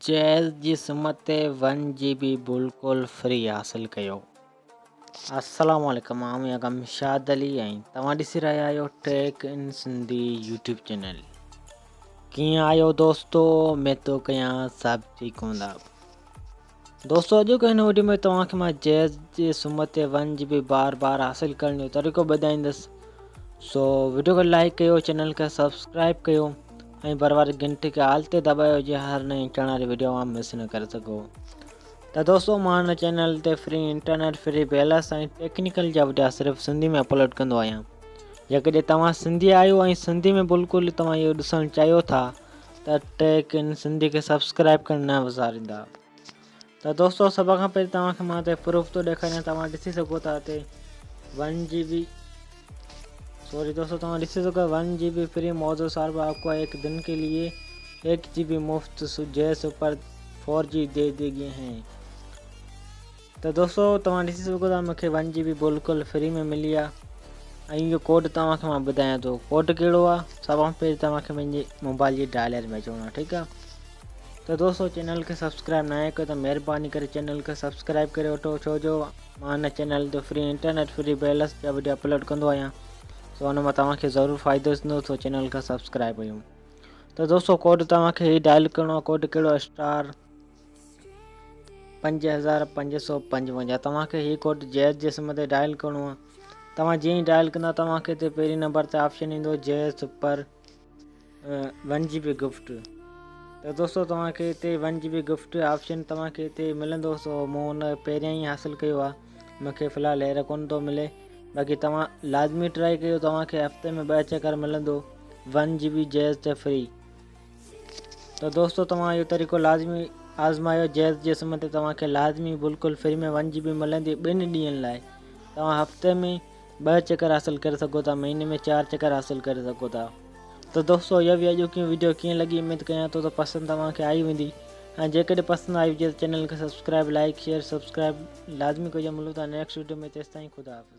Jazz जी SIM ते 1 GB बिल्कुल free हासिल कयो। अस्सलाम वालेकुम, आऊं अगम शाद अली ऐं तव्हां ॾिसी रहिया आहियो टेक इन सिंधी यूट्यूब चैनल। कीअं आहियो दोस्तो? मैं तो कयां सभु ठीकु हूंदा। दोस्तो अॼु हिन वीडियो में तव्हांखे मां जैज़ जी सिम ते 1 GB बार हासिल करण जो तरीक़ो ॿुधाईंदुसि। सो वीडियो खे लाइक कयो, चैनल खे सब्सक्राइब कयो ऐं बर वारी घंटी खे आल ते दबायो जीअं हर नई अचण वारी वीडियो आप मिस न करे सघो। त दोस्तों मां हिन चैनल ते फ्री इंटरनेट, फ्री बैलेंस ऐं टेक्निकल जा वीडियो सिर्फ़ु सिंधी में अपलोड कंदो आहियां। जेकॾहिं तव्हां सिंधी आहियो ऐं सिंधी में बिल्कुलु तव्हां इहो ॾिसणु चाहियो था त टेक इन सिंधी खे सब्सक्राइब करणु न विसारींदा। त दोस्तों सभ खां पहिरीं तव्हांखे मां हिते प्रूफ थो ॾेखारियां। तव्हां ॾिसी सघो था हिते 1 GB सॉरी दोस्तों तव्हां ॾिसी सघो 1 GB फ्री मौजूद साल पर आपको एक दिन के लिए 1 GB मुफ्त जैज़ पर 4G दे दी गई हैं। तो दोस्तों तव्हां ॾिसी सघो था मूंखे 1 GB बिल्कुलु फ्री में मिली आहे ऐं इहो कोड तव्हांखे मां ॿुधायां थो। कोड कहिड़ो आहे? सभ खां पहिरीं तव्हांखे मुंहिंजी मोबाइल जी डायलर में अचिणो आहे, ठीकु आहे। तो दोस्तों चैनल के सब्सक्राइब ना कयो तो मेहरबानी करे चैनल के सब्सक्राइब करे वठो, छो जो मां हिन चैनल ते फ्री इंटरनेट, फ्री बैलेंस जा वीडियो अपलोड कंदो आहियां। सो हुन मां तव्हांखे ज़रूरु फ़ाइदो थींदो, तो चैनल खे सब्सक्राइब कयो। तो दोस्तों कोड तव्हांखे ही डायल करिणो आहे। कोड कहिड़ो आहे? स्टार 5555। तव्हांखे ही कोड जैज़ जे सिम ते डायल करिणो आहे। तव्हां जीअं ई डायल कंदा तव्हांखे हिते पहिरीं नंबर ते ऑप्शन ईंदो जैज़ पर 1 GB गिफ्ट। तो दोस्तों तव्हांखे हिते 1 GB गिफ्ट ऑप्शन तव्हांखे हिते मिलंदो। सो मूं हुन पहिरियां ई हासिल कयो आहे, मूंखे फ़िलहालु हींअर कोन थो मिले। बाक़ी तव्हां लाज़मी ट्राई कयो, तव्हांखे हफ़्ते में 2 चकर मिलंदो 1 GB जैज़ ते फ्री। तो दोस्तों तव्हां इहो तरीक़ो लाज़मी आज़मायो। जैज़ जे सिम ते तव्हांखे लाज़मी बिल्कुलु फ्री में 1 GB मिलंदी 2 ॾींहंनि लाइ। तव्हां हफ़्ते में 2 चकर हासिल करे सघो था, महीने में 4 चकर हासिल करे सघो था। तो दोस्तों इहा बि अॼु की वीडियो कीअं लॻी उमेद कयां थो त पसंदि तव्हांखे आई वेंदी। ऐं जेकॾहिं पसंदि आई हुजे त चैनल खे सब्सक्राइब, लाइक, शेयर, सब्सक्राइब लाज़मी कजो। मिलूं था नेक्स्ट वीडियो में, तेसिताईं ख़ुदा हाफ़िज़।